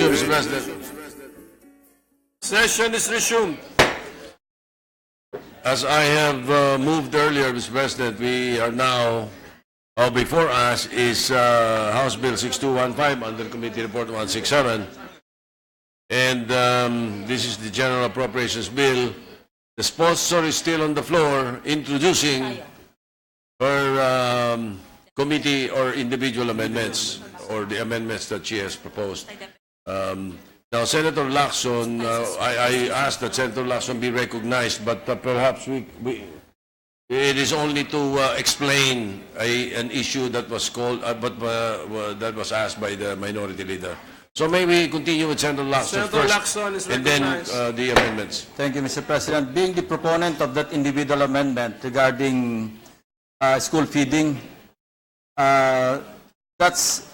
resumed, Mr. President. Session is resumed. As I have moved earlier, Mr. President, we are now, before us is House Bill 6215 under Committee Report 167. And this is the General Appropriations Bill. The sponsor is still on the floor introducing her committee or individual amendments or the amendments that she has proposed. Now, Senator Lacson, I asked that Senator Lacson be recognized, but perhaps it is only to explain an issue that was called, that was asked by the minority leader. So may we continue with Senator Lacson Senator first, Lacson is and then recognized. the amendments. Thank you, Mr. President. Being the proponent of that individual amendment regarding school feeding, that's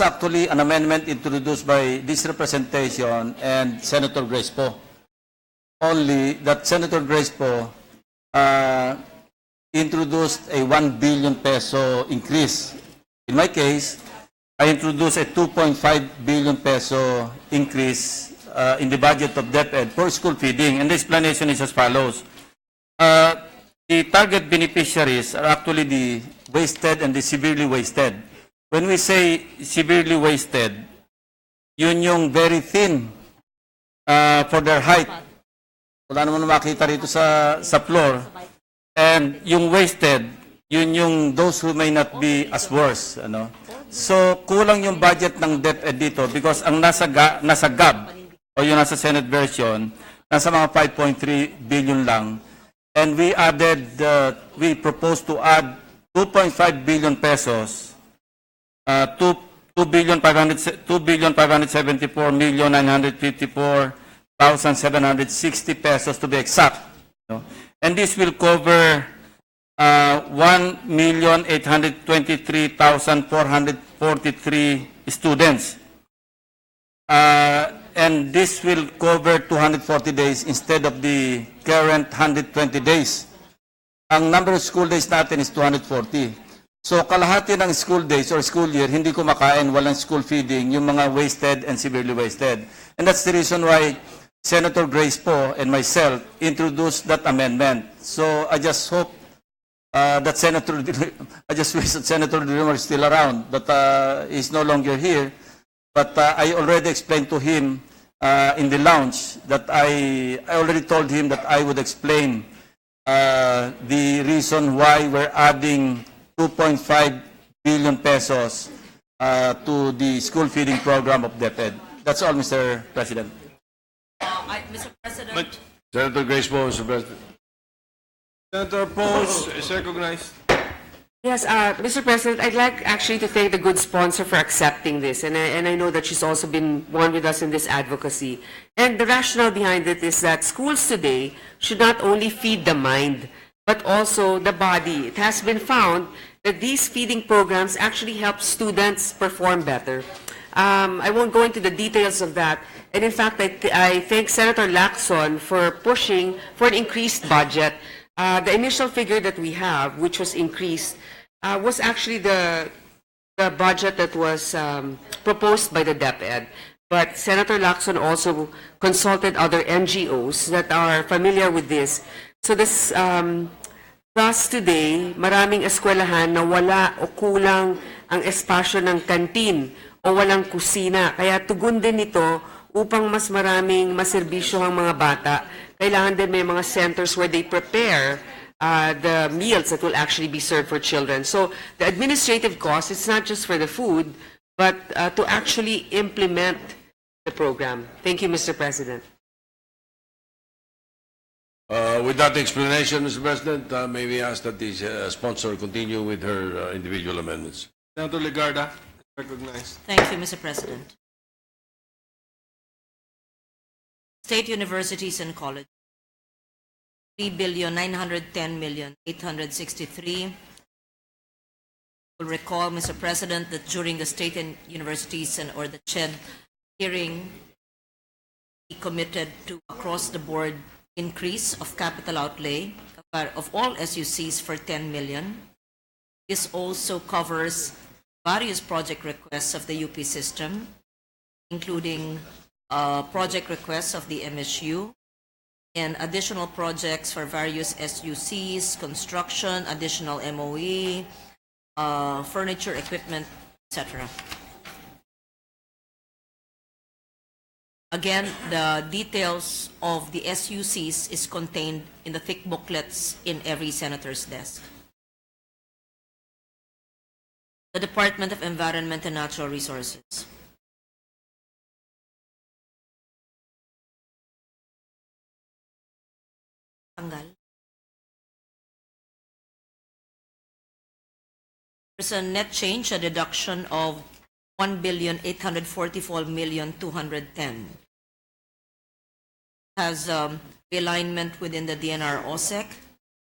actually an amendment introduced by this representation and Senator Grace Poe. Only that Senator Grace Poe introduced a 1 billion peso increase. In my case, I introduced a 2.5 billion peso increase in the budget of DepEd for school feeding, and the explanation is as follows. The target beneficiaries are actually the wasted and the severely wasted. When we say severely wasted, yun yung very thin for their height. Wala naman makita rito sa floor. And yung wasted, yun yung those who may not be as worse. Ano? So, kulang yung budget ng DepEd dito because ang nasa GAB, o yung nasa Senate version, nasa mga 5.3 billion lang. And we added, we proposed to add 2.5 billion pesos, 2,574,954,760 pesos to be exact. And this will cover 1,823,443 students. And this will cover 240 days instead of the current 120 days. Ang number of school days natin is 240. So kalahati ng school days or school year, hindi kumakain, walang school feeding, yung mga wasted and severely wasted. And that's the reason why Senator Grace Poe and myself introduced that amendment. So I just hope that Senator, I just wish that Senator Dilma is still around, but he's no longer here. But I already explained to him in the lounge that I already told him that I would explain the reason why we're adding 2.5 billion pesos to the school feeding program of DepEd. That's all, Mr. President. Mr. President. Senator Grace Poe, Mr. President. Senator Pose is recognized. Yes, Mr. President, I'd like actually to thank the good sponsor for accepting this, and I know that she's also been one with us in this advocacy. And the rationale behind it is that schools today should not only feed the mind, but also the body. It has been found that these feeding programs actually help students perform better. I won't go into the details of that. And in fact, I thank Senator Lacson for pushing for an increased budget. The initial figure that we have, which was increased, was actually the budget that was proposed by the DepEd. But Senator Lacson also consulted other NGOs that are familiar with this. So this class today, maraming eskwelahan na wala o kulang ang espasyo ng kantin o walang kusina. Kaya tugon din ito upang mas maraming maserbisyo ang mga bata. Kailangan din may mga centers where they prepare the meals that will actually be served for children. So the administrative cost, it's not just for the food, but to actually implement the program. Thank you, Mr. President. With that explanation, Mr. President, may we ask that the sponsor continue with her individual amendments. Senator Legarda is recognized. Thank you, Mr. President. State universities and colleges, 3,910,863. You'll recall, Mr. President, that during the state and universities or the CHED hearing, he committed to across-the-board increase of capital outlay of all SUCs for 10 million. This also covers various project requests of the UP system, including project requests of the MSU and additional projects for various SUCs, construction, additional MOE, furniture, equipment, etc. Again, the details of the SUCs is contained in the thick booklets in every senator's desk. The Department of Environment and Natural Resources. There's a net change, a deduction of 1,844,210. Has realignment within the DNR OSEC,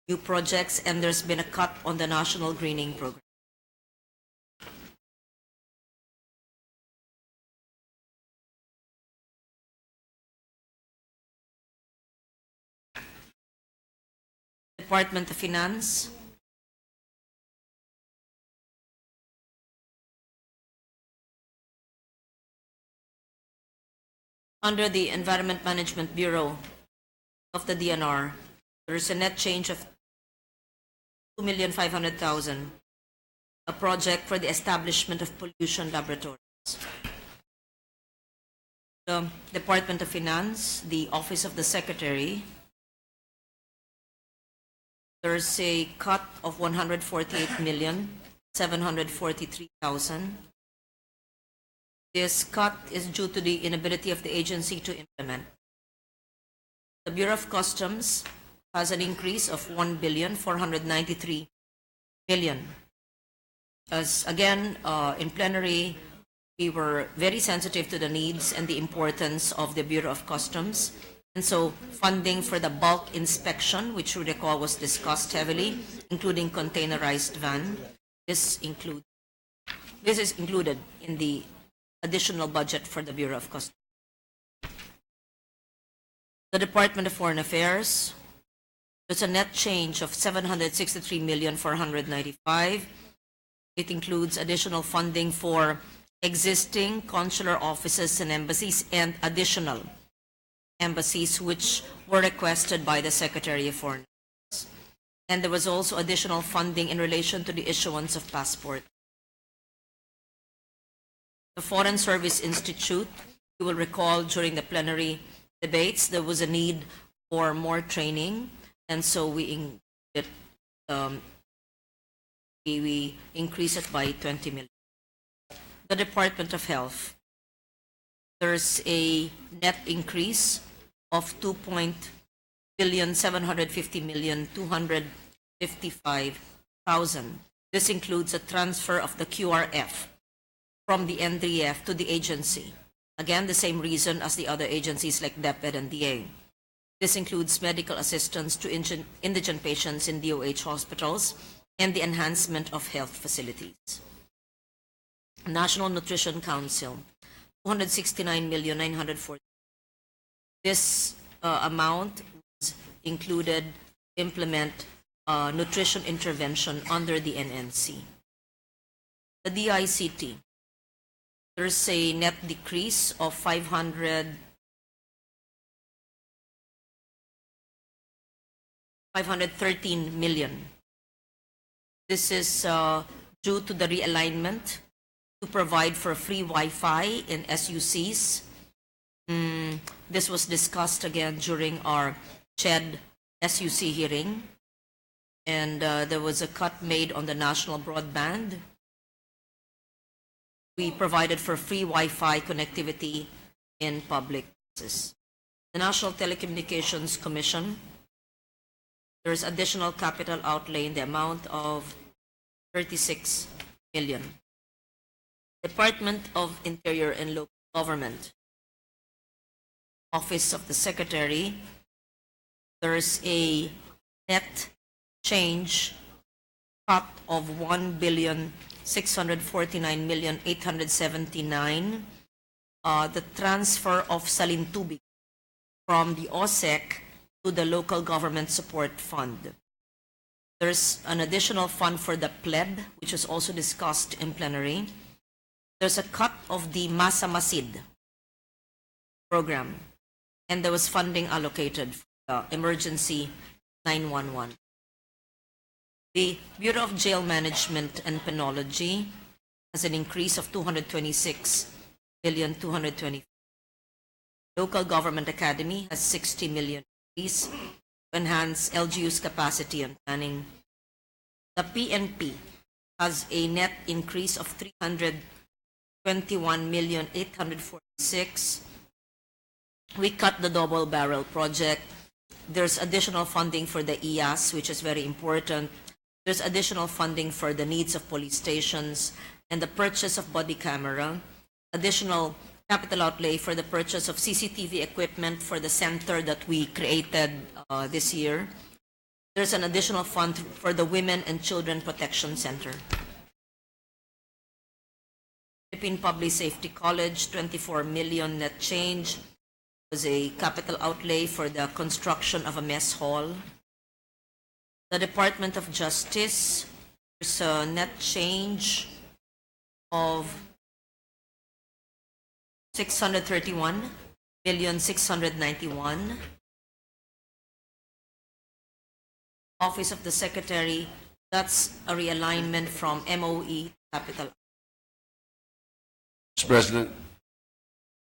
new projects, and there's been a cut on the National Greening Program. Department of Finance. Under the Environment Management Bureau of the DNR, there is a net change of 2,500,000, a project for the establishment of pollution laboratories. The Department of Finance, the Office of the Secretary, there's a cut of 148,743,000. This cut is due to the inability of the agency to implement. The Bureau of Customs has an increase of 1,493,000,000. As again, in plenary, we were very sensitive to the needs and the importance of the Bureau of Customs. And so funding for the bulk inspection, which you recall was discussed heavily, including containerized van, this is included in the additional budget for the Bureau of Customs. The Department of Foreign Affairs, there's a net change of 763,495,000. It includes additional funding for existing consular offices and embassies and additional embassies which were requested by the Secretary of Foreign Affairs. And there was also additional funding in relation to the issuance of passport. The Foreign Service Institute, you will recall during the plenary debates, there was a need for more training, and so we increase it by 20 million. The Department of Health, there's a net increase of 2,750,255,000. This includes a transfer of the QRF from the NDF to the agency. Again, the same reason as the other agencies like DepEd and DA. This includes medical assistance to indigent patients in DOH hospitals and the enhancement of health facilities. National Nutrition Council, 269,940,000. This amount was included to implement nutrition intervention under the NNC. The DICT, there's a net decrease of 513 million. This is due to the realignment to provide for free Wi-Fi in SUCs. This was discussed again during our CHED SUC hearing, and there was a cut made on the national broadband. We provided for free Wi-Fi connectivity in public places. The National Telecommunications Commission, there's additional capital outlay in the amount of 36 million. Department of Interior and Local Government, Office of the Secretary, there's a net change cut of 1,649,879,000. The transfer of Salintubig from the OSEC to the Local Government Support Fund. There's an additional fund for the PLEB, which was also discussed in plenary. There's a cut of the Masa Masid program, and there was funding allocated for the emergency 911. The Bureau of Jail Management and Penology has an increase of 226,220,000. Local Government Academy has 60 million increase to enhance LGU's capacity on planning. The PNP has a net increase of 321,846,000. We cut the double barrel project. There's additional funding for the IAS, which is very important. There's additional funding for the needs of police stations and the purchase of body camera. Additional capital outlay for the purchase of CCTV equipment for the center that we created this year. There's an additional fund for the Women and Children Protection Center. Philippine Public Safety College, 24 million net change. Was a capital outlay for the construction of a mess hall. The Department of Justice, there's a net change of 631,691,000. Office of the Secretary, that's a realignment from MOE capital. Mr. President,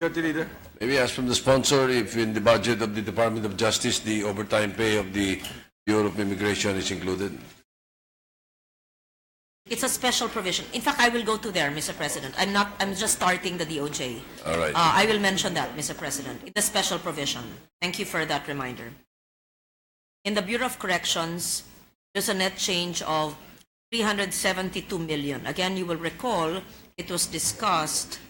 Majority Leader. maybe ask from the sponsor if in the budget of the Department of Justice, the overtime pay of the Bureau of Immigration is included. It's a special provision. In fact, I will go to there, Mr. President. I'm just starting the DOJ. All right. I will mention that, Mr. President. It's a special provision. Thank you for that reminder. In the Bureau of Corrections, there's a net change of 372 million. Again, you will recall it was discussed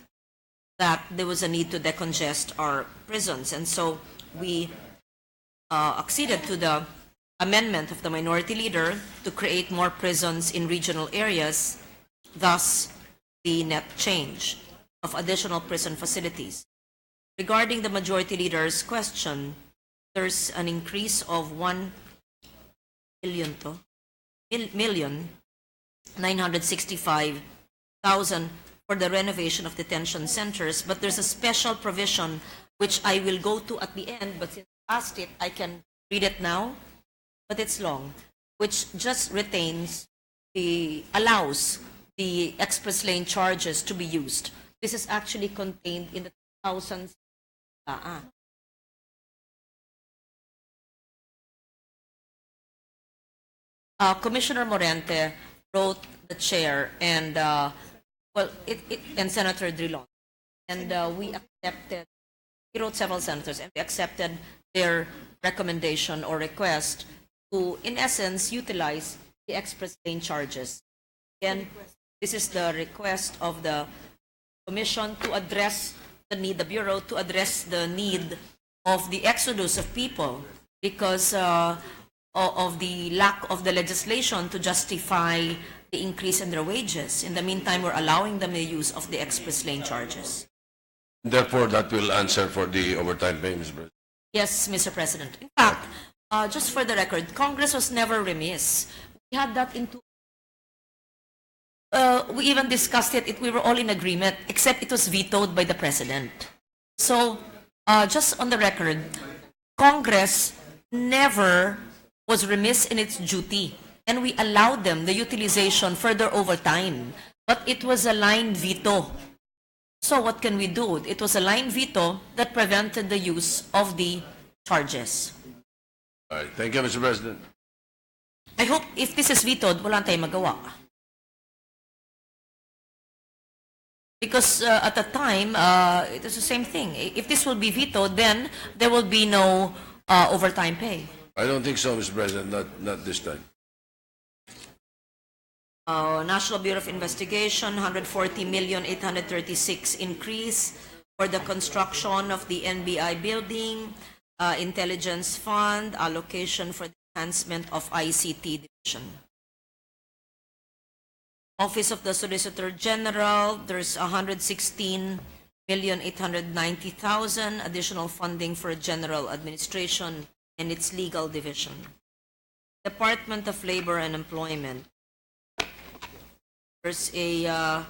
that there was a need to decongest our prisons. And so we acceded to the amendment of the Minority Leader to create more prisons in regional areas, thus the net change of additional prison facilities. Regarding the Majority Leader's question, there's an increase of 1,965,000 for the renovation of detention centers, but there's a special provision which I will go to at the end, but since I asked it, I can read it now, but it's long, which just allows the express lane charges to be used. This is actually contained in the 2000s. Commissioner Morente wrote the chair and and Senator Drilon, and we accepted. He wrote several senators, and we accepted their recommendation or request to, in essence, utilize the express lane charges. Again, this is the request of the Commission to address the need, the Bureau to address the need of the exodus of people because of the lack of the legislation to justify the increase in their wages. In the meantime, we're allowing them the use of the express lane charges. Therefore, that will answer for the overtime pay, Mr. President. Yes, Mr. President. In fact, just for the record, Congress was never remiss. We had that into. We even discussed it. We were all in agreement, except it was vetoed by the President. So, just on the record, Congress never was remiss in its duty, and we allowed them the utilization further overtime. But it was a line veto. So what can we do? It was a line veto that prevented the use of the charges. All right. Thank you, Mr. President. I hope if this is vetoed, wala tayong magawa. Because at the time, it was the same thing. If this will be vetoed, then there will be no overtime pay. I don't think so, Mr. President. Not this time. National Bureau of Investigation, 140,836,000 increase for the construction of the NBI building, Intelligence Fund, allocation for the enhancement of ICT division. Office of the Solicitor General, there's 116,890,000 additional funding for general administration and its legal division. Department of Labor and Employment, there's a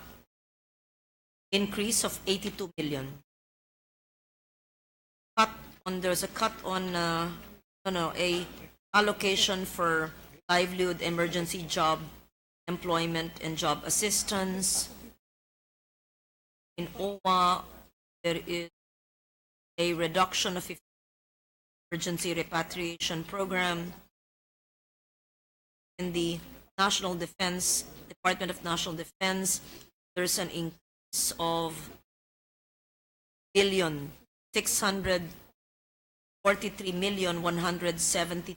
increase of 82 million. there's a cut on a allocation for livelihood emergency job employment and job assistance. In OWA, there is a reduction of 50 emergency repatriation program. In the National Defense, Department of National Defense, there's an increase of billion 643,172.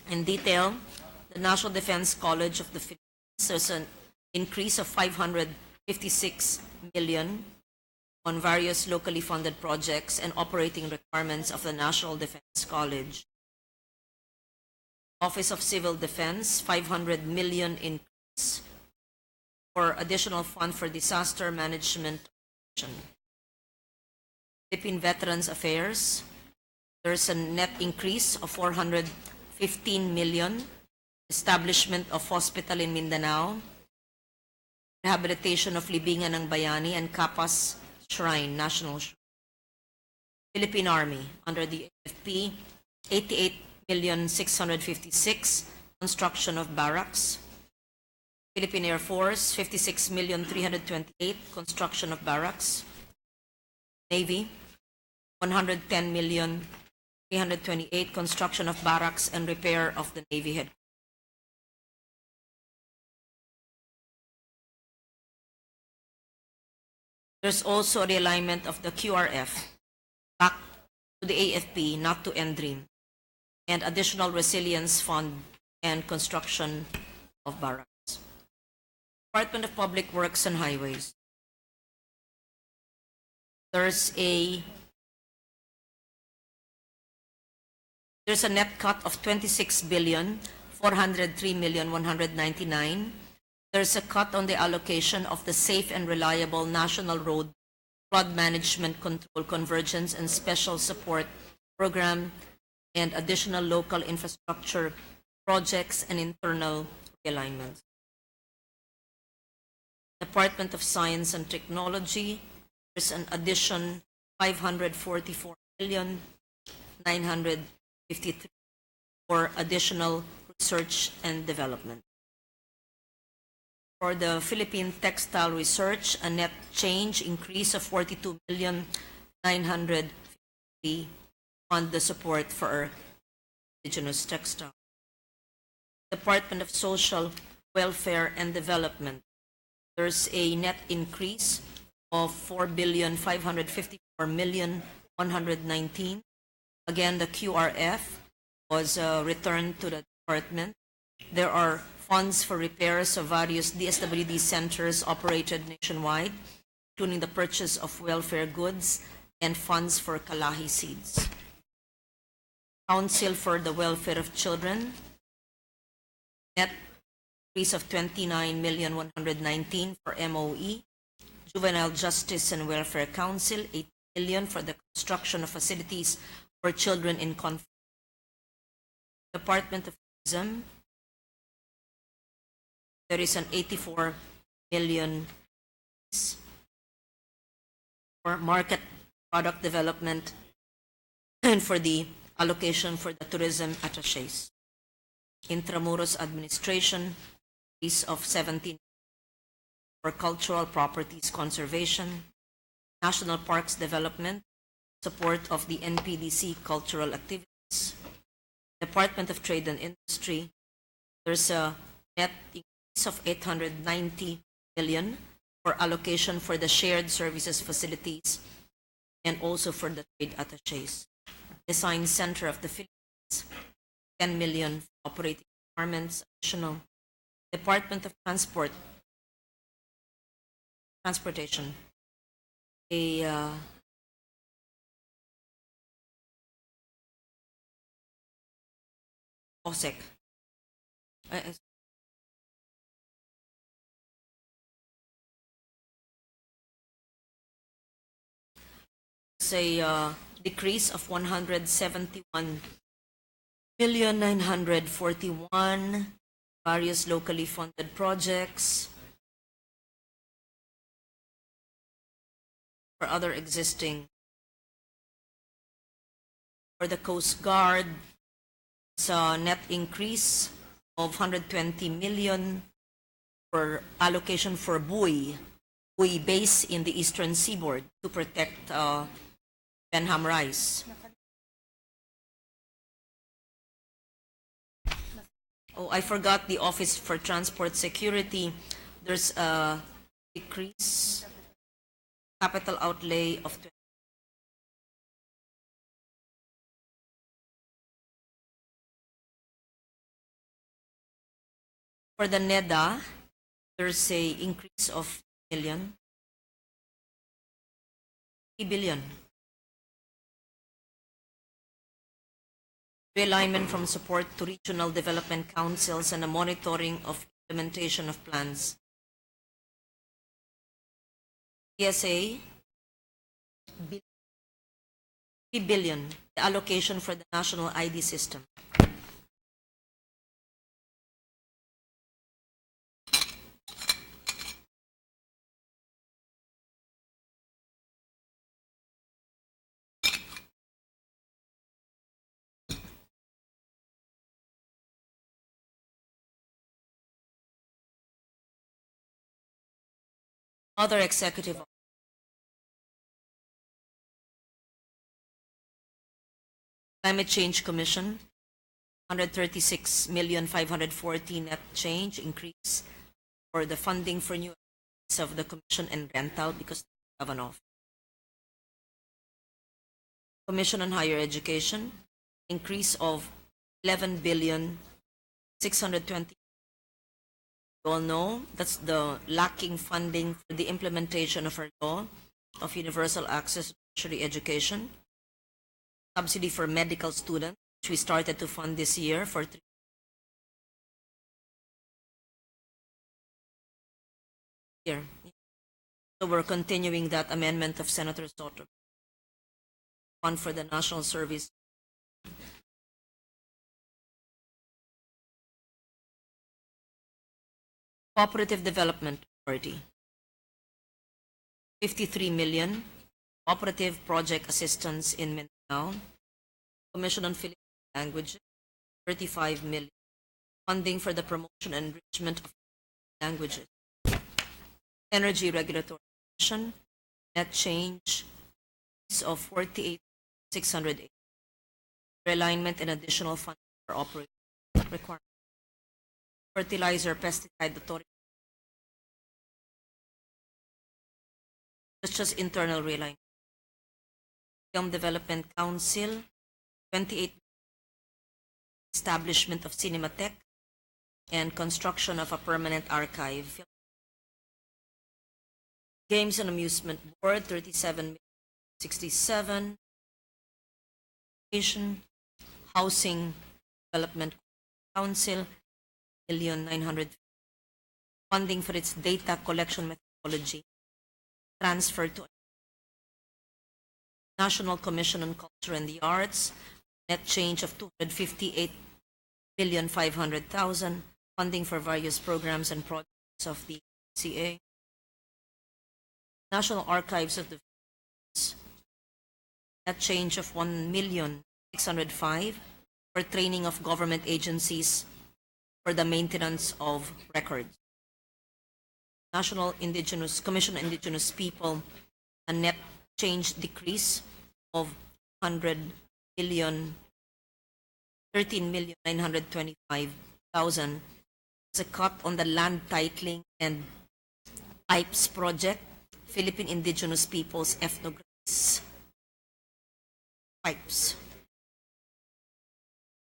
In detail, the National Defense College of the Philippines, there's an increase of 556 million on various locally funded projects and operating requirements of the National Defense College. Office of Civil Defense, 500 million increase for additional fund for disaster management. Philippine Veterans Affairs, there's a net increase of 415 million. Establishment of hospital in Mindanao, rehabilitation of Libingan ng Bayani and Kapas Shrine, National Shrine. Philippine Army, under the AFP, 88,656,000, construction of barracks. Philippine Air Force, 56,328,000, construction of barracks. Navy, 110,328,000, construction of barracks and repair of the Navy headquarters. There's also a realignment of the QRF back to the AFP, not to NDREAM, and additional resilience fund and construction of barracks. Department of Public Works and Highways. There's a net cut of 26,403,199,000. There's a cut on the allocation of the Safe and Reliable National Road Flood Management Control Convergence and Special Support Program and additional local infrastructure projects and internal realignments. Department of Science and Technology, there's an addition 544,953,000 for additional research and development. For the Philippine Textile Research, a net change increase of 42,950,000 on the support for indigenous textile. Department of Social Welfare and Development, there's a net increase of 4,554,119,000. Again, the QRF was returned to the department. There are funds for repairs of various DSWD centers operated nationwide, including the purchase of welfare goods and funds for Kalahi seeds. Council for the Welfare of Children, net increase of 29,119,000 for MOE. Juvenile Justice and Welfare Council, 8 million for the construction of facilities for children in conflict. Department of Tourism, there is an 84 million for market product development and for the allocation for the tourism attaches. Intramuros Administration, increase of 17 for cultural properties conservation. National Parks Development, support of the NPDC cultural activities. Department of Trade and Industry, there's a net increase of 890 million for allocation for the shared services facilities and also for the trade attaches. Design Center of the Philippines, 10 million for operating requirements additional. Department of Transportation, a OSEC. It's a decrease of 171,941,000 various locally funded projects for other existing For the Coast Guard, it's a net increase of 120 million for allocation for buoy base in the eastern seaboard to protect Benham Rice. Oh, I forgot the Office for Transport Security. There's a decrease capital outlay of for the NEDA, there's a increase of million, 3 billion. Realignment from support to regional development councils and the monitoring of implementation of plans. PSA, 3 billion, the allocation for the national ID system. Other executive Climate Change Commission, 136,540 net change increase for the funding for new of the commission and rental because they have an off. Commission on Higher Education, increase of 11,620. You all know that's the lacking funding for the implementation of our law of universal access to tertiary education. Subsidy for medical students, which we started to fund this year for 3 years. So we're continuing that amendment of Senator Soto. Fund for the National Service. Cooperative Development Authority, 53 million. Cooperative Project Assistance in Mindanao. Commission on Philippine Languages, 35 million. Funding for the promotion and enrichment of languages. Energy Regulatory Commission, net change of 48,608. Realignment and additional funding for operating requirements. Fertilizer Pesticide Authority. It's just internal realignment. Film Development Council, 28. Establishment of Cinematheque and construction of a permanent archive. Games and Amusement Board, 37,067. Housing Development Council, 1,900,000. Funding for its data collection methodology transferred to National Commission on Culture and the Arts, net change of 258,500,000. Funding for various programs and projects of the CA. National Archives of the Philippines, net change of 1,605,000 for training of government agencies for the maintenance of records. National Indigenous Commission on Indigenous People, a net change decrease of 100 million, 13,925,000. It's a cut on the land titling and IPES project, Philippine Indigenous Peoples Ethnographies. IPES.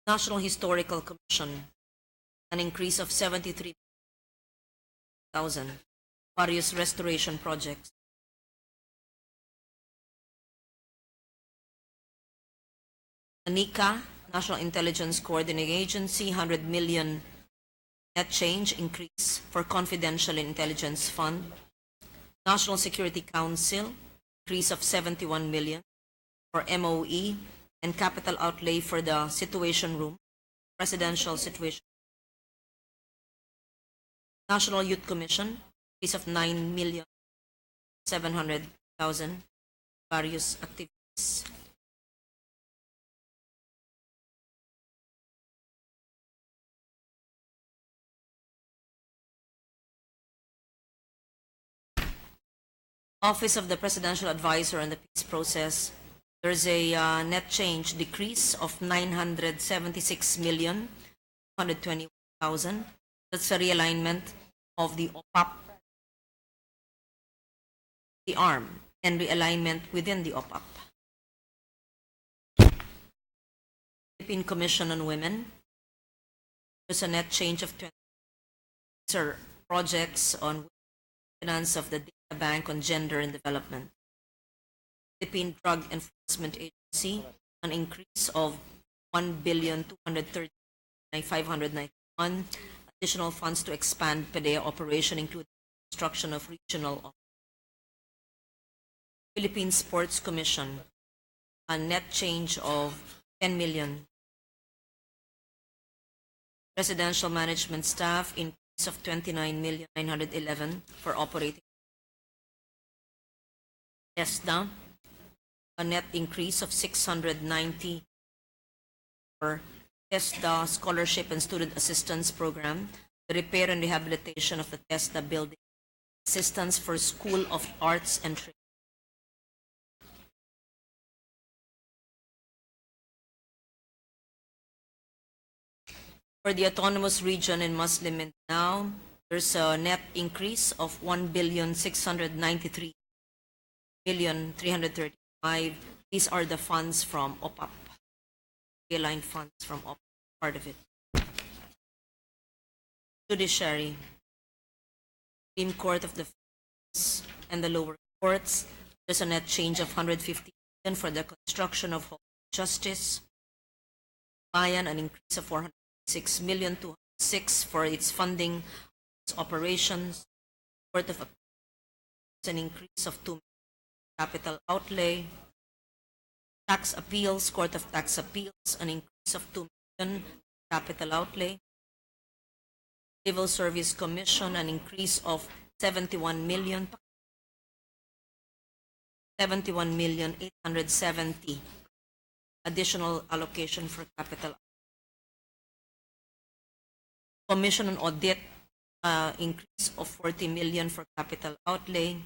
National Historical Commission, an increase of 73,000. Various restoration projects. NICA, National Intelligence Coordinating Agency, 100 million net change increase for Confidential Intelligence Fund. National Security Council, increase of 71 million for MOE and capital outlay for the Situation Room, Presidential Situation. National Youth Commission, increase of 9,700,000, various activities. Office of the Presidential Advisor on the Peace Process, there's a net change decrease of 976,121,000. That's a realignment of the OPAP, the arm, and realignment within the OPAP. Philippine Commission on Women, there's a net change of 20 projects on finance of the Data Bank on Gender and Development. Philippine Drug Enforcement Agency, an increase of 1,230,591. Additional funds to expand PDEA operation, including construction of regional offices. Philippine Sports Commission, a net change of 10 million. Residential management staff, increase of 29,911 for operating. TESDA, a net increase of 690 for TESDA Scholarship and Student Assistance Program, the repair and rehabilitation of the TESDA building, assistance for School of Arts and Trade. For the autonomous region in Muslim Mindanao, there's a net increase of 1,693,335. These are the funds from OPAP, realigned funds from OPAP, part of it. Judiciary, Supreme Court of the Philippines and the lower courts, there's a net change of 150 million for the construction of home justice. Bayan, an increase of 406,206 for its funding, its operations. Court of Appeals, an increase of 2 million. Capital outlay. Tax Appeals, Court of Tax Appeals, an increase of 2 million. Capital outlay. Civil Service Commission, an increase of 71 million. 71,870 additional allocation for capital. Commission on Audit, increase of 40 million for capital outlay.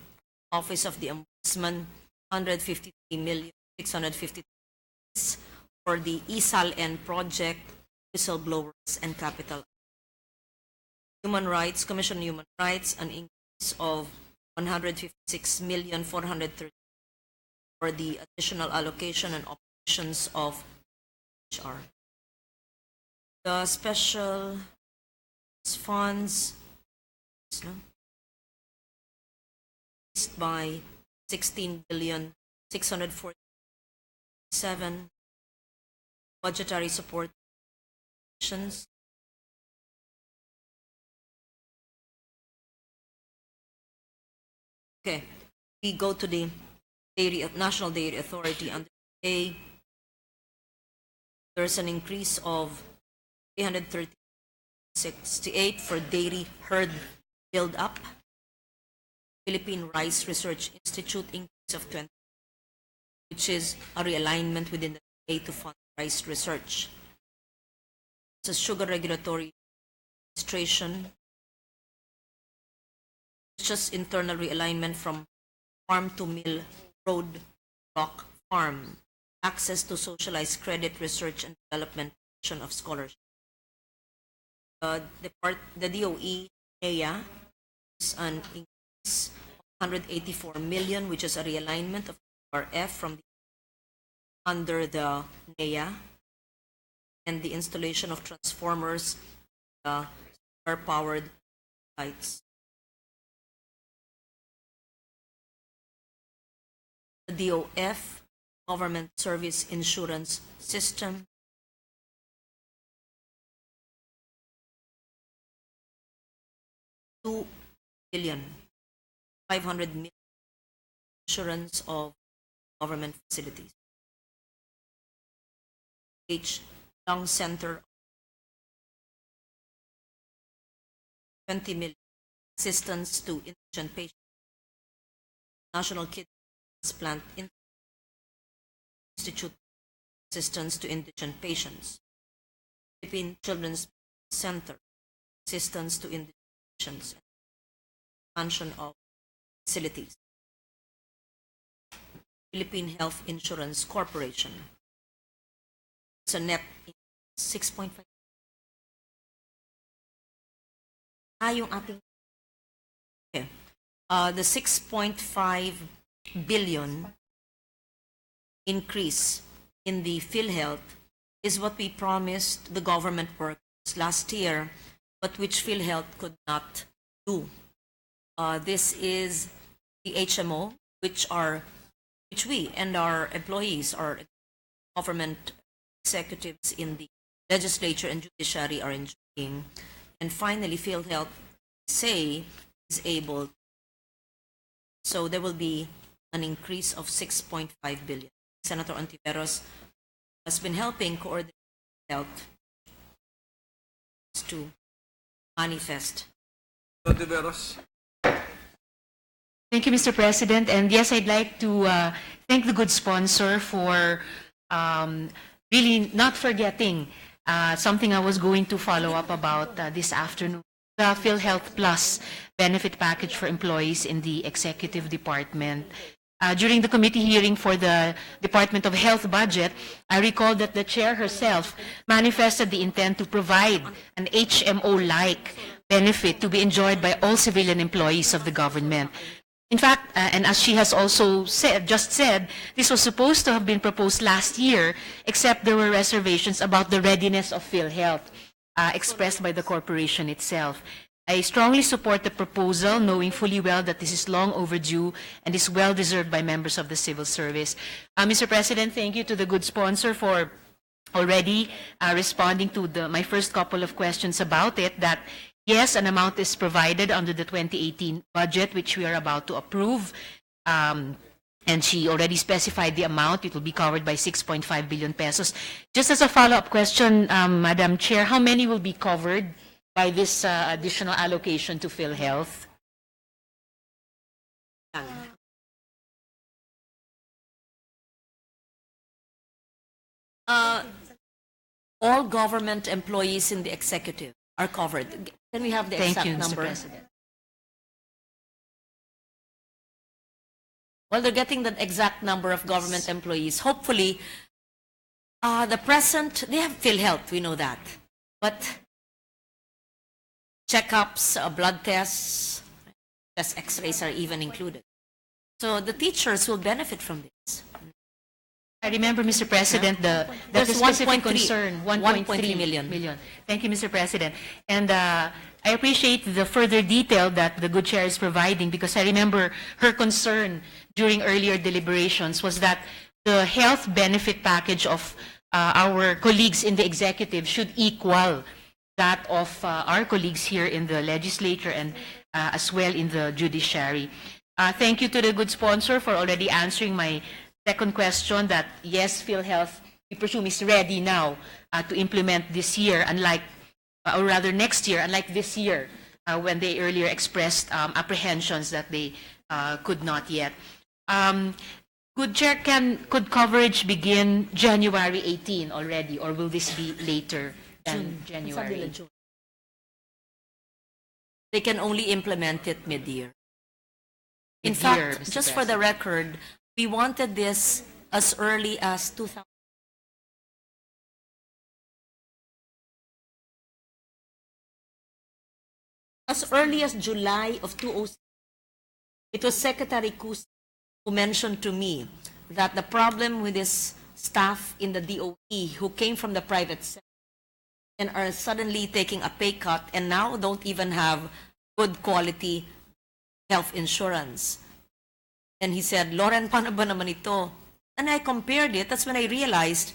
Office of the Ombudsman, 153,650 for the ESAL-N project, whistleblowers, and capital. Human Rights, Commission on Human Rights, an increase of 156,430 for the additional allocation and operations of HR. The special funds by 16,647 budgetary support. Okay, we go to the National Dairy Authority under A. There's an increase of 368 for dairy herd build up. Philippine Rice Research Institute, increase of 20, which is a realignment within the A to fund rice research. It's a Sugar Regulatory Administration. It's just internal realignment from farm to mill road block farm. Access to socialized credit research and development of scholarship. The DOE NEA is an increase of 184 million, which is a realignment of RF from under the NEA, and the installation of transformers, solar-powered lights. The DOF, Government Service Insurance System. $2,500 million insurance of government facilities. Lung Center, 20 million assistance to indigent patients. National Kidney Transplant Institute assistance to indigent patients. Philippine Children's Center assistance to indigent patients. Expansion of facilities. Philippine Health Insurance Corporation. It's a net 6.5. Yung ating okay. The 6.5 billion increase in the PhilHealth is what we promised the government workers last year, but which PhilHealth could not do. This is the HMO, which we and our employees, our government executives in the legislature and judiciary are enjoying. And finally, PhilHealth say is able. So there will be an increase of 6.5 billion. Senator Ontiveros has been helping coordinate health to manifest. Ontiveros. Thank you, Mr. President. And yes, I'd like to thank the good sponsor for really not forgetting something I was going to follow up about this afternoon. The PhilHealth Plus benefit package for employees in the executive department. During the committee hearing for the Department of Health budget, I recall that the chair herself manifested the intent to provide an HMO-like benefit to be enjoyed by all civilian employees of the government. In fact, and as she has also just said, this was supposed to have been proposed last year, except there were reservations about the readiness of PhilHealth expressed by the corporation itself. I strongly support the proposal, knowing fully well that this is long overdue and is well deserved by members of the civil service. Mr. President, thank you to the good sponsor for already responding to my first couple of questions about it, that yes, an amount is provided under the 2018 budget, which we are about to approve. And she already specified the amount. It will be covered by 6.5 billion pesos. Just as a follow-up question, Madam Chair, how many will be covered by this additional allocation to PhilHealth? All government employees in the executive are covered. Can we have the Thank exact you, Mr. number? President. Well, they're getting the exact number of government employees. Hopefully, the present, they have PhilHealth, we know that. But checkups, blood tests, test x-rays are even included. So the teachers will benefit from this. I remember, Mr. President, the There's specific 1.3 concern, 1.3 million. Thank you, Mr. President. And I appreciate the further detail that the good chair is providing, because I remember her concern during earlier deliberations was that the health benefit package of our colleagues in the executive should equal that of our colleagues here in the legislature and as well in the judiciary. Thank you to the good sponsor for already answering my second question, that yes, PhilHealth, we presume, is ready now to implement this year, unlike, or rather next year, unlike this year, when they earlier expressed apprehensions that they could not yet. Good Chair, could coverage begin January 18 already, or will this be later than January? June. They can only implement it mid-year. In Mid-year, fact, Mr. just for the record, we wanted this as early as 2000. As early as July of 2006, it was Secretary Kus who mentioned to me that the problem with this staff in the DOE who came from the private sector and are suddenly taking a pay cut and now don't even have good quality health insurance. And he said, Lauren, paano ba naman ito? And I compared it. That's when I realized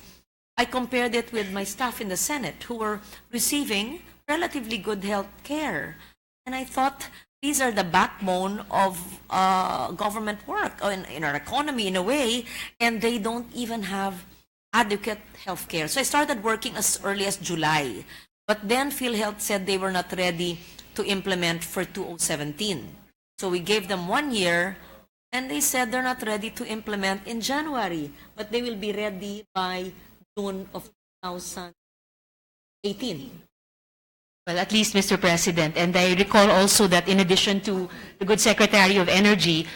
I compared it with my staff in the Senate who were receiving relatively good health care. And I thought, these are the backbone of government work in our economy in a way, and they don't even have adequate health care. So I started working as early as July. But then PhilHealth said they were not ready to implement for 2017. So we gave them 1 year, and they said they're not ready to implement in January, but they will be ready by June of 2018. Well, at least, Mr. President, and I recall also that in addition to the good Secretary of Energy,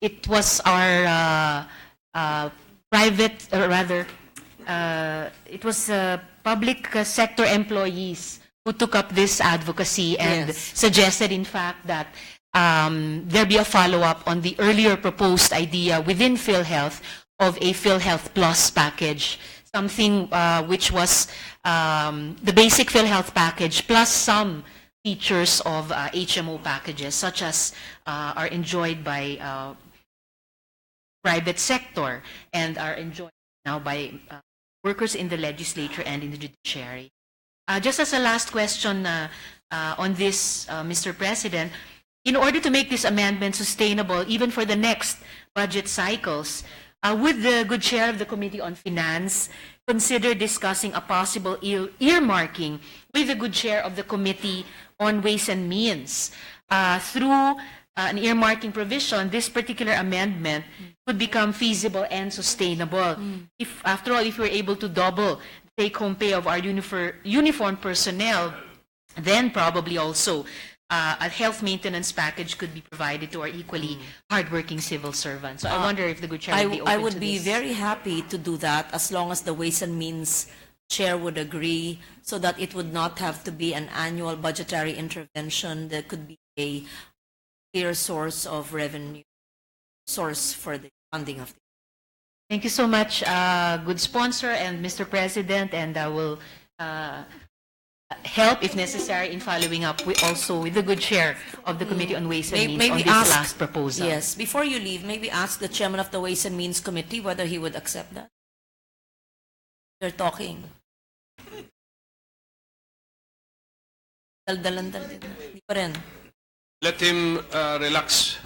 it was our private, or rather, it was public sector employees who took up this advocacy and Yes. suggested, in fact, that there be a follow-up on the earlier proposed idea within PhilHealth of a PhilHealth Plus package, something which was the basic PhilHealth package plus some features of HMO packages, such as are enjoyed by private sector and are enjoyed now by workers in the legislature and in the judiciary. Just as a last question on this, Mr. President, in order to make this amendment sustainable even for the next budget cycles, would the good chair of the Committee on Finance consider discussing a possible earmarking with the good chair of the Committee on Ways and Means? Through an earmarking provision, this particular amendment could become feasible and sustainable. If, after all, if we're able to double the take-home pay of our uniformed personnel, then probably also a health maintenance package could be provided to our equally hardworking civil servants. So I wonder if the good chair would be open I to would be this. very happy to do that as long as the Ways and Means chair would agree, so that it would not have to be an annual budgetary intervention. There could be a clear source of revenue source for the funding of the. Thank you so much, good sponsor and Mr. President, and I will help, if necessary, in following up also with the good chair of the Committee on Ways and Means on this last proposal. Yes, before you leave, maybe ask the chairman of the Ways and Means Committee whether he would accept that. They're talking. Daldalan-dal din. Di pa rin. Let him relax,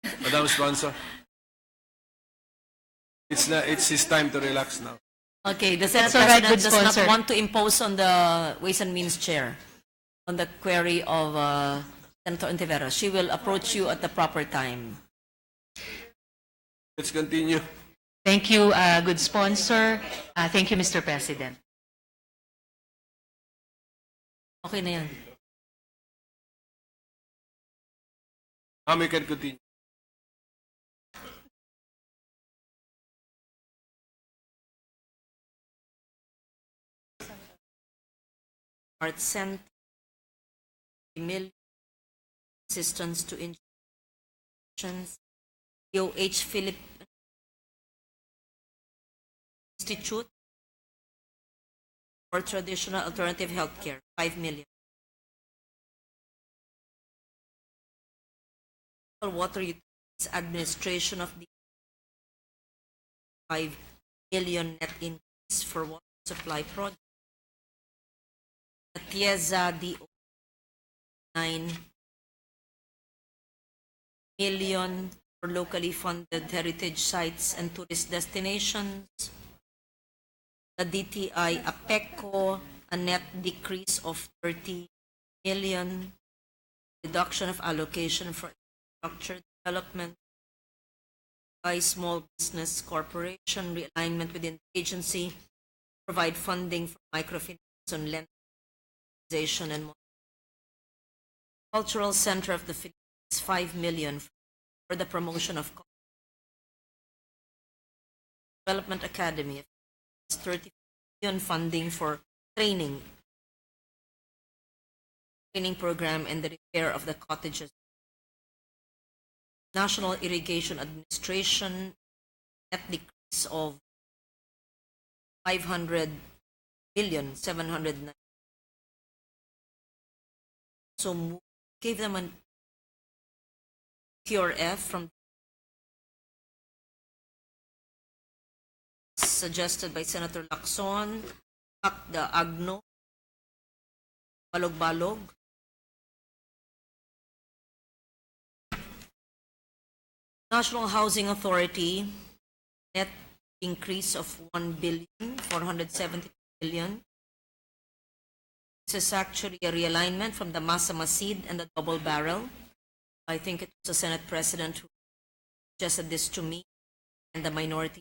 Madam Sponsor. It's his time to relax now. Okay, the Senate That's all right, President good does not sponsor. want to impose on the Ways and Means chair on the query of Senator Ontiveros. She will approach you at the proper time. Let's continue. Thank you, good sponsor. Thank you, Mr. President. Okay na yan. We can continue. Art sent million assistance to institutions. DOH Philip Institute for Traditional Alternative Healthcare, 5 million. Water Utilities Administration of the 5 million net increase for water supply project. Tieza DO 9 million for locally funded heritage sites and tourist destinations. The DTI APECO, a net decrease of 30 million. Reduction of allocation for infrastructure development. By Small Business Corporation, realignment within the agency, provide funding for microfinance on lending and Cultural Center of the Philippines, 5 million for the promotion of Development Academy, 30 million funding for training program and the repair of the cottages. National Irrigation Administration, net decrease of 500 billion, 709. So gave them a QRF from suggested by Senator Lacson, the Agno, Balog-Balog. National Housing Authority, net increase of 1 billion, 470 billion. This is actually a realignment from the Masa Masid and the double barrel. I think it was the Senate President who suggested this to me and the minority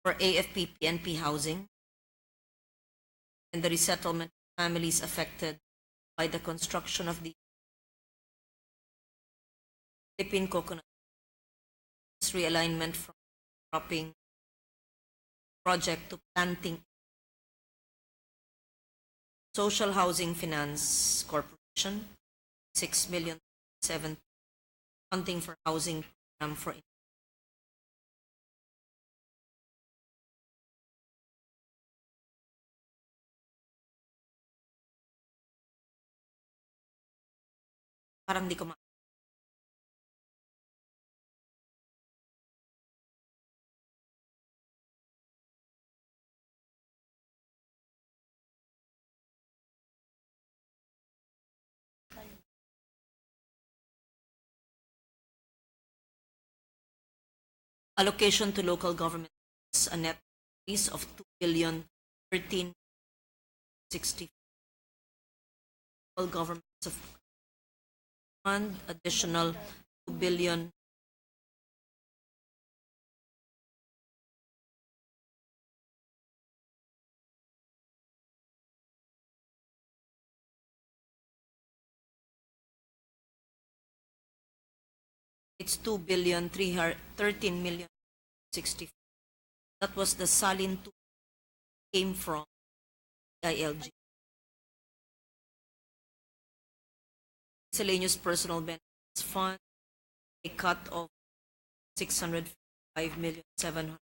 for AFP PNP housing and the resettlement of families affected by the construction of the Philippine Coconut realignment from cropping project to planting. Social Housing Finance Corporation, 6,000,007 funding for housing program for parang di ko ma allocation to local governments, a net increase of 2,013,060 local governments of fund additional 2 billion it's 2,313,060. That was the Salin 2 came from ILG. Miscellaneous Personal Benefits Fund, a cut of 605,700,000.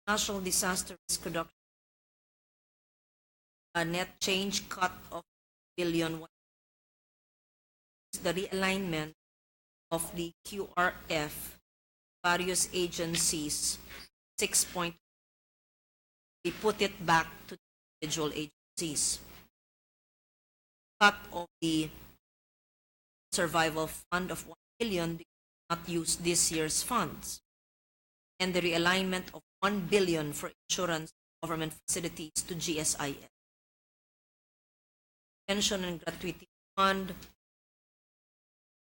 National Disaster Risk Reduction, a net change cut of billion. The realignment of the QRF various agencies 6 point. We put it back to the individual agencies. Cut of the survival fund of 1 billion because we not use this year's funds, and the realignment of 1 billion for insurance government facilities to GSIS. Pension and gratuity fund,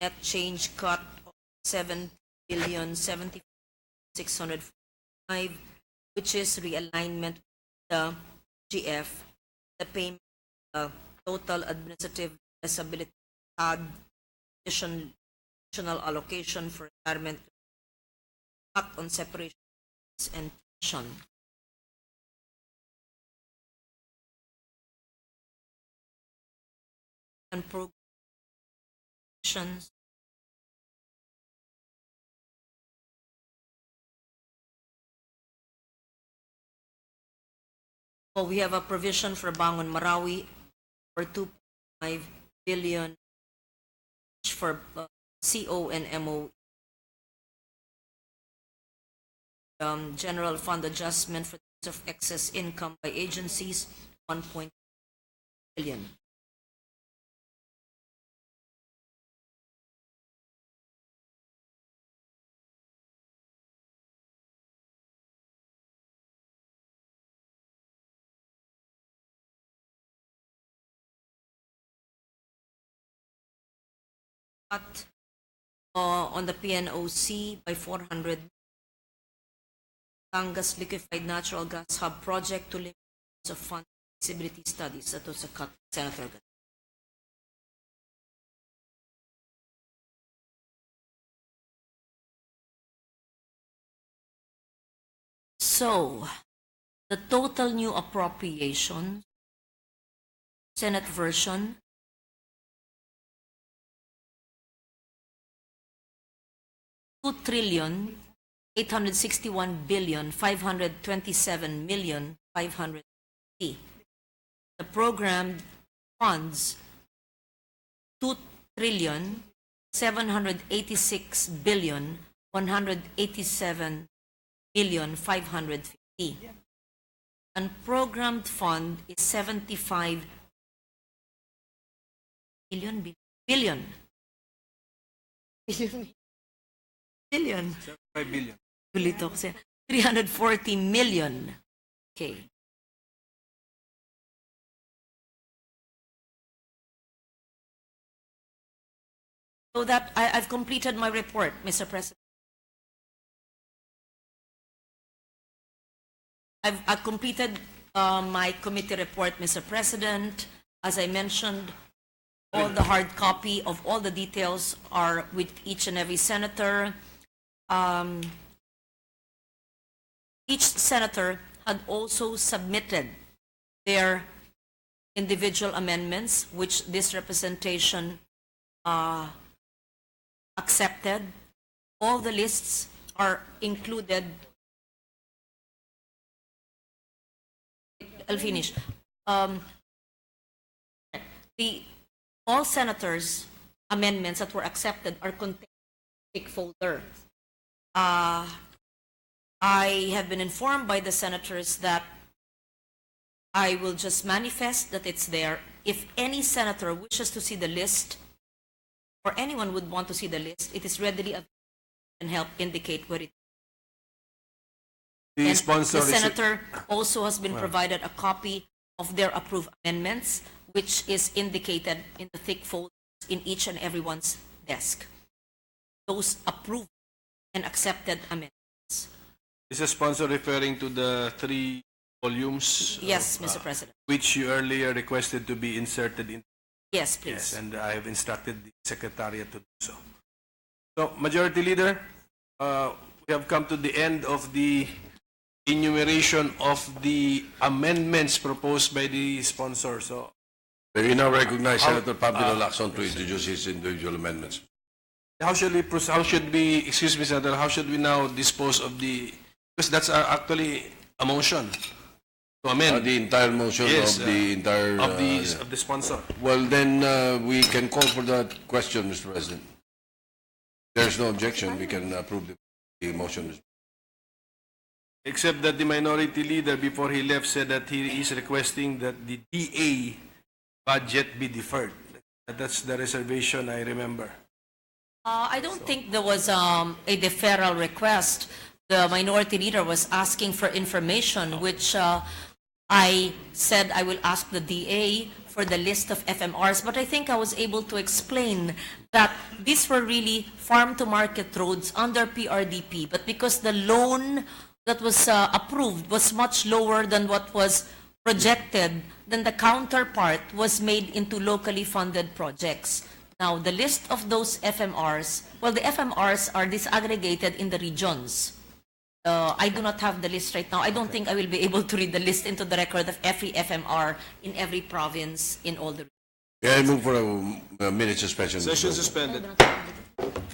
net change cut of 7,070,645, which is realignment of the GF, the payment total administrative disability card, additional allocation for retirement, cut on separation and pension. And programs. Well, we have a provision for Bangon Marawi for 2.5 billion for CO and MO. General fund adjustment for the use of excess income by agencies, 1 billion. Cut on the PNOC by 400. Tangas Liquefied Natural Gas Hub Project to limit use of fund feasibility studies. That was a cut, Senator. So, the total new appropriation, Senate version, $2,861,527,500,000. The programmed funds, $2,786,187,550,000. And programmed fund is 75 billion. Billion. 5 billion. 340 million. Okay. So that I've completed my report, Mr. President. I've completed my committee report, Mr. President. As I mentioned, All the hard copy of all the details are with each and every senator. Each senator had also submitted their individual amendments, which this representation accepted. All the lists are included. I'll finish. All senators' amendments that were accepted are contained in the folder. I have been informed by the senators that I will just manifest that it's there. If any senator wishes to see the list, or anyone would want to see the list, it is readily available and help indicate what it is. The And sponsor the is- senator also has been provided a copy of their approved amendments, which is indicated in the thick folders in each and everyone's desk. Those approved and accepted amendments. Is the sponsor referring to the 3 volumes? Yes, Mr. President. Which you earlier requested to be inserted in. Yes, please. Yes, and I have instructed the Secretariat to do so. So, Majority Leader, we have come to the end of the enumeration of the amendments proposed by the sponsor. So, We now recognize Senator Pablo Lacson to introduce his individual amendments. how should we, excuse me, Senator, how should we now dispose of the, because that's actually a motion to amend The entire motion Yes, of the entire... of the sponsor. Well, then we can call for that question, Mr. President. There's no objection. We can approve the motion, Mr. Except that the minority leader, before he left, said that he is requesting that the DA budget be deferred. That's the reservation I remember. I don't think there was a deferral request. The minority leader was asking for information, which I said I will ask the DA for the list of FMRs, but I think I was able to explain that these were really farm-to-market roads under PRDP, but because the loan that was approved was much lower than what was projected, then the counterpart was made into locally funded projects. Now, the list of those FMRs, well, the FMRs are disaggregated in the regions. I do not have the list right now. I don't think I will be able to read the list into the record of every FMR in every province in all the regions. Yeah, I move for a minute suspension. Mr. Session President. suspended.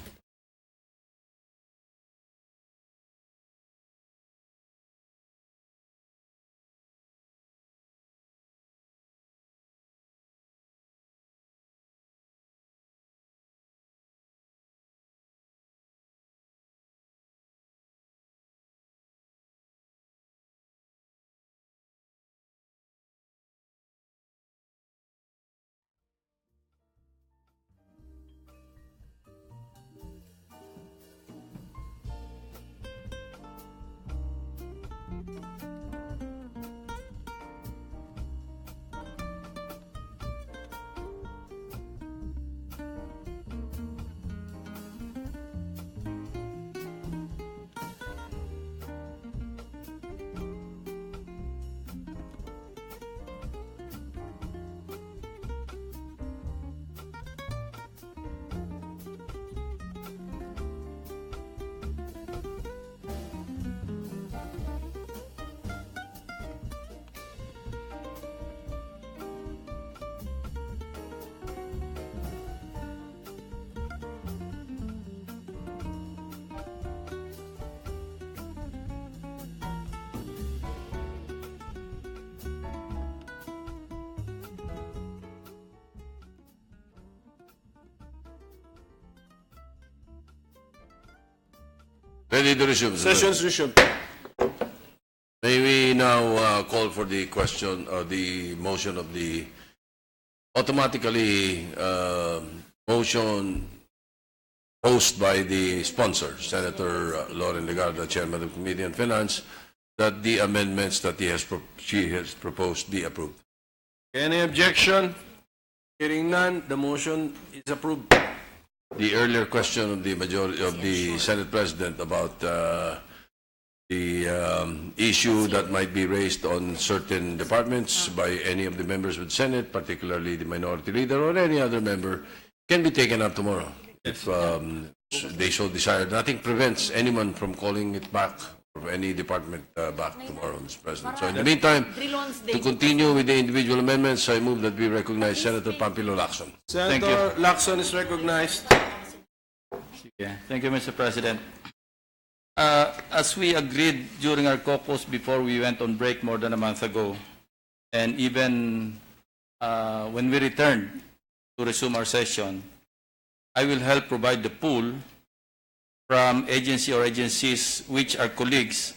Ready to resume, Mr. President. Sessions resumed. May we now call for the question or the motion of the automatically motion posed by the sponsor, Senator Lauren Legarda, Chairman of the Committee on Finance, that the amendments that she has proposed be approved. Any objection? Hearing none, the motion is approved. The earlier question of the majority of the Senate President about issue that might be raised on certain departments by any of the members of the Senate, particularly the minority leader or any other member, can be taken up tomorrow. If they so desire. Nothing prevents anyone from calling it back, or any department back tomorrow, Mr. President. So in the meantime, to continue with the individual amendments, I move that we recognize Senator Pampilo Lacson. Senator Lacson is recognized. Yeah, thank you, Mr. President. As we agreed during our caucus before we went on break more than a month ago, and even when we returned to resume our session, I will help provide the pool from agency or agencies which our colleagues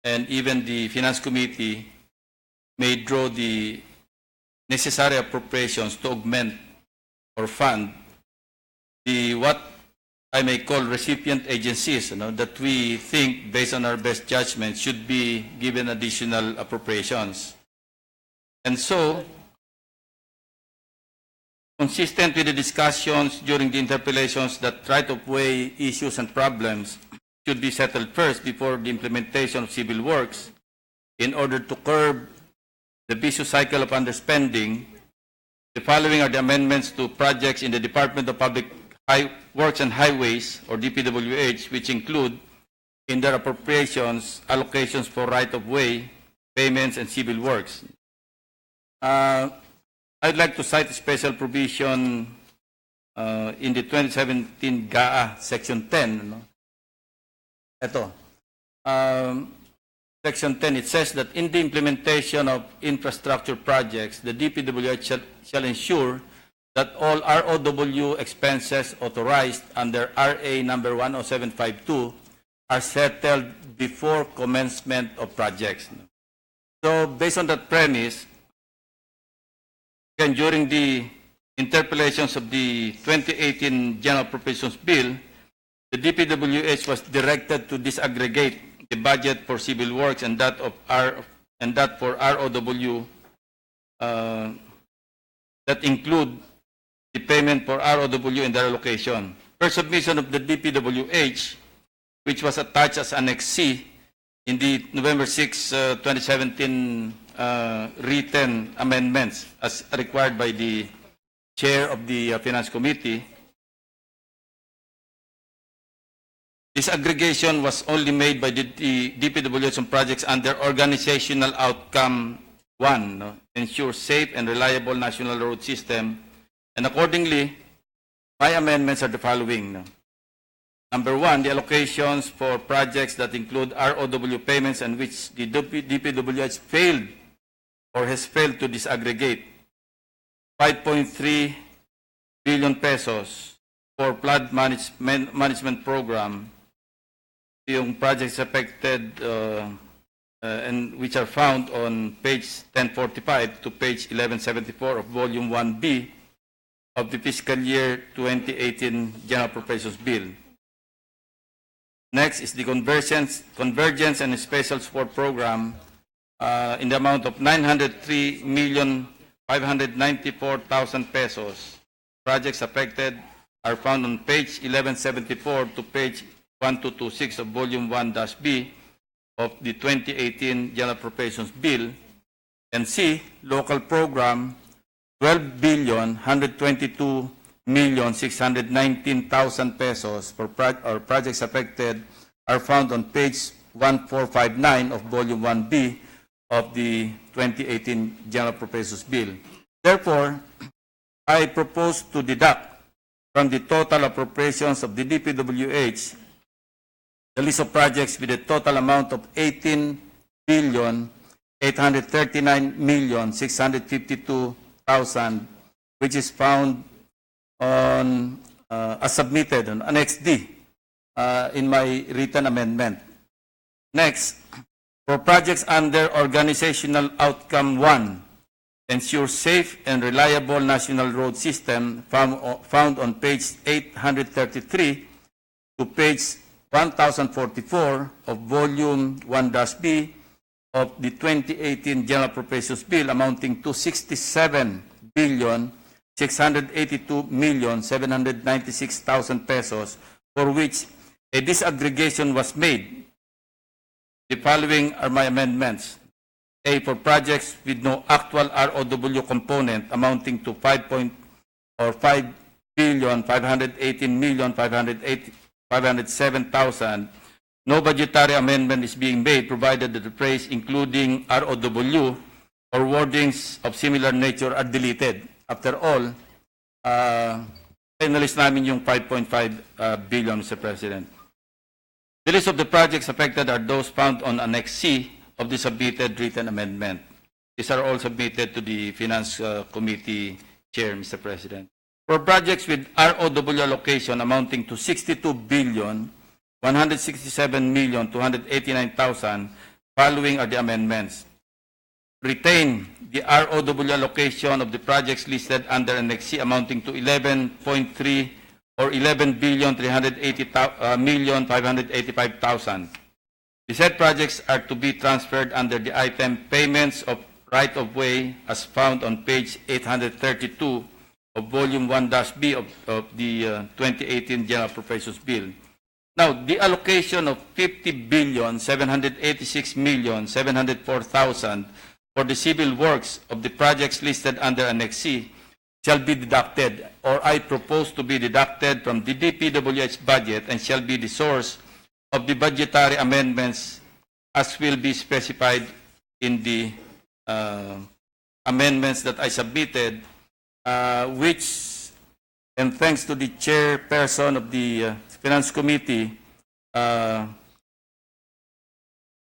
and even the Finance Committee may draw the necessary appropriations to augment or fund the what I may call recipient agencies, that we think, based on our best judgment, should be given additional appropriations. And so, consistent with the discussions during the interpellations that right-of-way issues and problems should be settled first before the implementation of civil works in order to curb the vicious cycle of underspending, the following are the amendments to projects in the Department of Public Works and Highways, or DPWH, which include in their appropriations allocations for right-of-way, payments, and civil works. I'd like to cite a special provision in the 2017 GAA, Section 10. Ito. Section 10, it says that in the implementation of infrastructure projects, the DPWH shall ensure that all ROW expenses authorized under RA number 10752 are settled before commencement of projects. So, based on that premise, again, during the interpellations of the 2018 General Appropriations Bill, the DPWH was directed to disaggregate the budget for civil works and that for ROW that include the payment for ROW in their allocation. Per submission of the DPWH, which was attached as Annex C in the November 6, 2017 written amendments as required by the chair of the Finance Committee, this aggregation was only made by the DPWH on projects under Organizational Outcome 1, ensure safe and reliable national road system. And accordingly, my amendments are the following. Number one, the allocations for projects that include ROW payments and which the DPWH failed or has failed to disaggregate. 5.3 billion pesos for flood management program. Yung projects affected and which are found on page 1045 to page 1174 of Volume 1B of the fiscal year 2018 General Appropriations Bill. Next is the Convergence and Special Support Program in the amount of 903,594,000 pesos. Projects affected are found on page 1174 to page 1226 of Volume 1-B of the 2018 General Appropriations Bill. And C, Local Program, 12,122,619,000 pesos for projects affected are found on page 1459 of Volume 1B of the 2018 General Appropriations Bill. Therefore, I propose to deduct from the total appropriations of the DPWH the list of projects with a total amount of 18,839,652,000, which is found on as submitted on Annex D in my written amendment. Next, for projects under Organizational Outcome 1, ensure safe and reliable national road system found on page 833 to page 1044 of Volume 1-B of the 2018 General Appropriations Bill amounting to 67,682,796,000 pesos, for which a disaggregation was made The following are my amendments. A, for projects with no actual ROW component amounting to 5,518,507,000, no budgetary amendment is being made provided that the phrase including ROW or wordings of similar nature are deleted. After all, inalis namin yung 5.5 billion, Mr. President. The list of the projects affected are those found on Annex C of the submitted written amendment. These are all submitted to the Finance Committee Chair, Mr. President. For projects with ROW allocation amounting to 62,167,289,000, following are the amendments. Retain the ROW allocation of the projects listed under Annex C amounting to 11.3 or 11,380,585,000. The said projects are to be transferred under the item Payments of Right-of-Way as found on page 832 of Volume 1-B of the 2018 General Appropriations Bill. Now, the allocation of 50,786,704,000 for the civil works of the projects listed under Annex C shall be deducted, or I propose to be deducted from the DPWH budget and shall be the source of the budgetary amendments as will be specified in the amendments that I submitted, which, and thanks to the chairperson of the Finance Committee for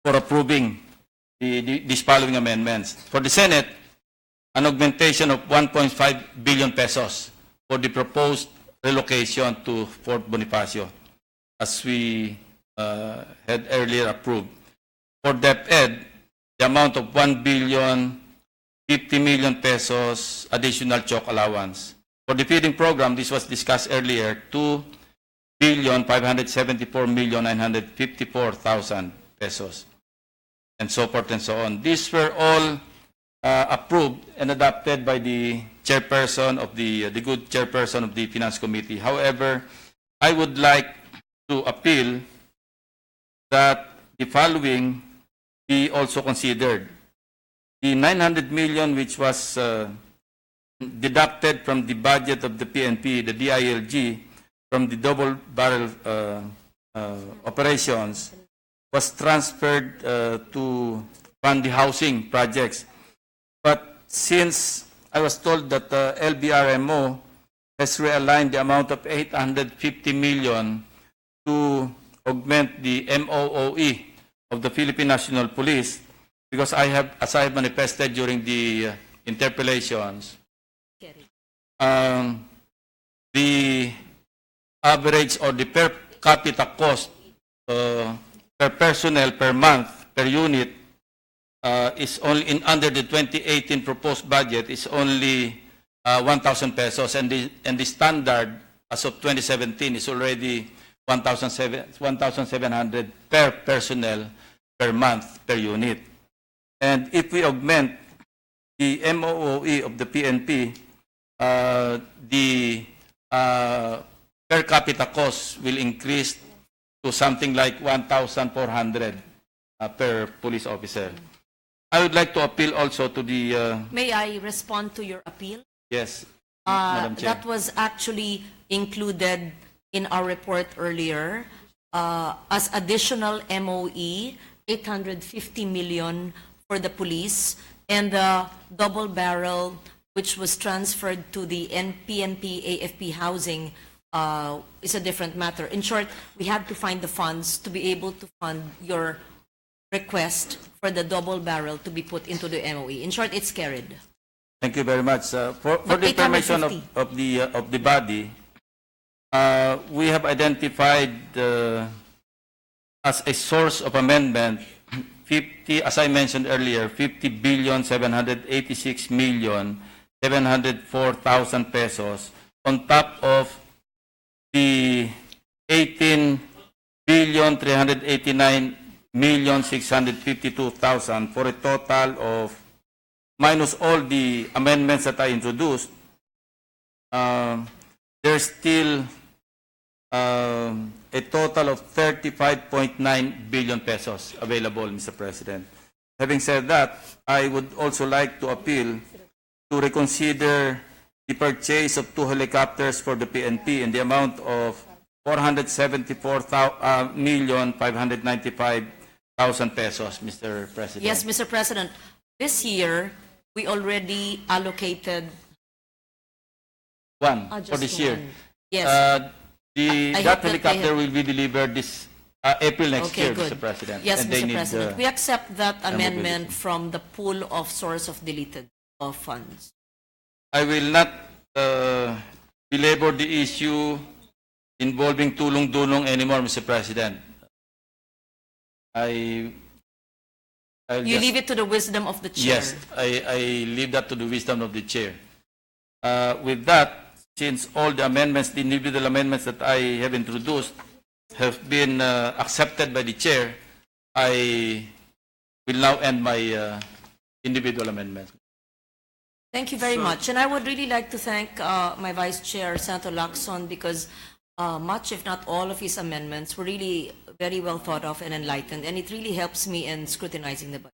approving these following amendments. For the Senate, an augmentation of 1.5 billion pesos for the proposed relocation to Fort Bonifacio, as we had earlier approved. For DepEd, the amount of 1,050 million pesos additional chalk allowance. For the feeding program, this was discussed earlier, 2,574,954,000 pesos, and so forth and so on. These were all approved and adopted by the chairperson of the good chairperson of the Finance Committee. However, I would like to appeal that the following be also considered. The 900 million which was deducted from the budget of the PNP, the DILG, from the double barrel operations was transferred to fund the housing projects. But since I was told that LBRMO has realigned the amount of 850 million to augment the MOOE of the Philippine National Police, because as I have manifested during the interpellations, the average or the per capita cost per personnel per month per unit is only under the 2018 proposed budget is only 1,000 pesos, and the standard as of 2017 is already 1,700 per personnel per month per unit. And if we augment the MOOE of the PNP, the per capita cost will increase to something like 1,400 per police officer. I would like to appeal also to the... May I respond to your appeal? Yes, Madam Chair. That was actually included in our report earlier as additional MOE, 850 million for the police, and the double barrel, which was transferred to the PNP AFP housing, is a different matter. In short, we had to find the funds to be able to fund your request for the double barrel to be put into the MOE. In short, it's carried. Thank you very much. For the information of the body, we have identified as a source of amendment 50, as I mentioned earlier, 50,786,704,000 pesos on top of the 18,389,652,000 for a total of, minus all the amendments that I introduced, there's still a total of 35.9 billion pesos available, Mr. President. Having said that, I would also like to appeal to reconsider the purchase of 2 helicopters for the PNP in the amount of 474,595,000 pesos, Mr. President. Yes, Mr. President. This year, we already allocated One for just this year. one. Yes. That I hope that they helicopter have- will be delivered this April next Okay, year, good. Mr. President. Yes, And they Mr. need, President. We accept that amendment mobility. from the pool of source of deleted of funds. I will not belabor the issue involving tulong-dulong anymore, Mr. President. I'll You just- leave it to the wisdom of the chair. Yes, I leave that to the wisdom of the chair. With that, since all the amendments, the individual amendments that I have introduced have been accepted by the chair, I will now end my individual amendments. Thank you very much. And I would really like to thank my Vice Chair, Senator Lacson, because much, if not all, of his amendments were really very well thought of and enlightened, and it really helps me in scrutinizing the budget.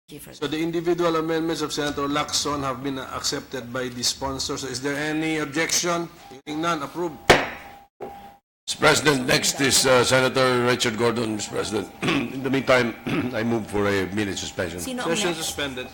Thank you for that. So the individual amendments of Senator Lacson have been accepted by the sponsors. Is there any objection? Hearing none, approved. Mr. President, next is Senator Richard Gordon, Mr. President. In the meantime, I move for a minute suspension. Sino ang Session next? suspended.